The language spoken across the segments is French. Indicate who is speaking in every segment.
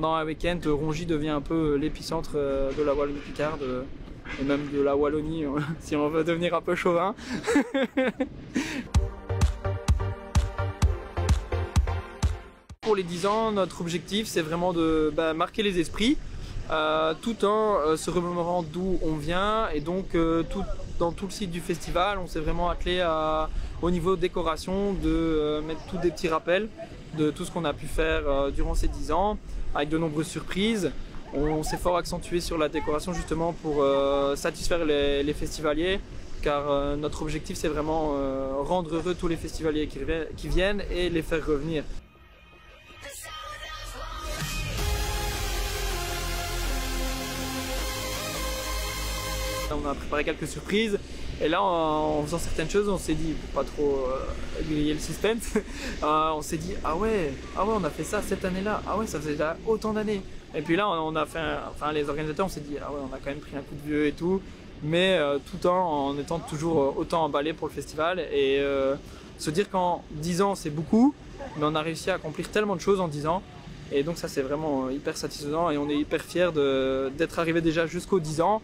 Speaker 1: pendant un week-end, Rongy devient un peu l'épicentre de la Wallonie-Picarde et même de la Wallonie si on veut devenir un peu chauvin. Pour les 10 ans, notre objectif c'est vraiment de marquer les esprits tout en se remémorant d'où on vient, et donc dans tout le site du festival on s'est vraiment attelé au niveau décoration de mettre tous des petits rappels de tout ce qu'on a pu faire durant ces 10 ans avec de nombreuses surprises. On s'est fort accentué sur la décoration justement pour satisfaire les festivaliers, car notre objectif c'est vraiment rendre heureux tous les festivaliers qui viennent et les faire revenir. On a préparé quelques surprises et là en faisant certaines choses on s'est dit, pour pas trop griller le suspense, on s'est dit ah ouais on a fait ça cette année-là, ah ouais ça faisait déjà autant d'années. Et puis là on a fait, les organisateurs on s'est dit ah ouais on a quand même pris un coup de vieux et tout, mais tout en étant toujours autant emballé pour le festival, et se dire qu'en 10 ans c'est beaucoup, mais on a réussi à accomplir tellement de choses en 10 ans. Et donc ça c'est vraiment hyper satisfaisant et on est hyper fiers d'être arrivé déjà jusqu'aux 10 ans.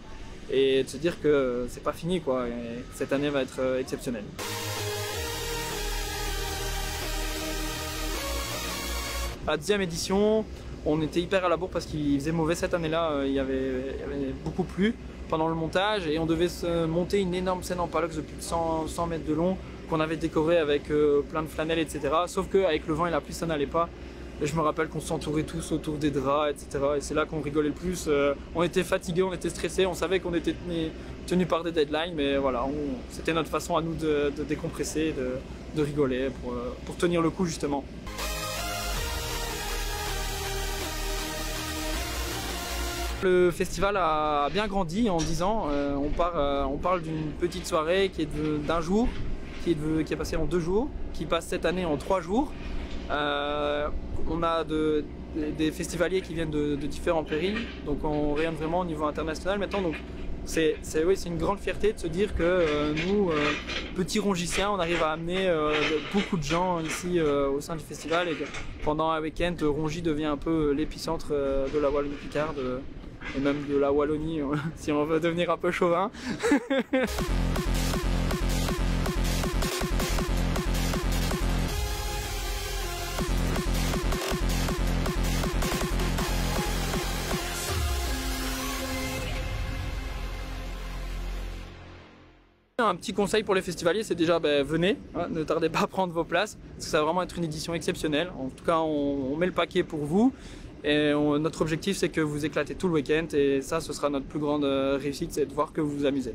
Speaker 1: Et de se dire que c'est pas fini quoi, et cette année va être exceptionnelle. À la 10e édition, on était hyper à la bourre parce qu'il faisait mauvais cette année-là, il y avait beaucoup plu pendant le montage et on devait se monter une énorme scène en palox de plus de 100 mètres de long qu'on avait décoré avec plein de flanelles, etc. Sauf qu'avec le vent et la pluie ça n'allait pas. Et je me rappelle qu'on s'entourait tous autour des draps, etc. Et c'est là qu'on rigolait le plus. On était fatigués, on était stressés, on savait qu'on était tenus par des deadlines, mais voilà, c'était notre façon à nous de décompresser, de rigoler pour tenir le coup justement. Le festival a bien grandi en 10 ans. On parle d'une petite soirée qui est d'un jour, qui est passée en 2 jours, qui passe cette année en 3 jours. On a des festivaliers qui viennent de différents pays, donc on rayonne vraiment au niveau international maintenant. Donc c'est une grande fierté de se dire que nous, petits Rongyciens, on arrive à amener beaucoup de gens ici au sein du festival, et que pendant un week-end, Rongy devient un peu l'épicentre de la Wallonie-Picarde et même de la Wallonie si on veut devenir un peu chauvin. Un petit conseil pour les festivaliers, c'est déjà venez, ne tardez pas à prendre vos places, parce que ça va vraiment être une édition exceptionnelle. En tout cas, on met le paquet pour vous, et notre objectif c'est que vous éclatez tout le week-end, et ça ce sera notre plus grande réussite, c'est de voir que vous vous amusez.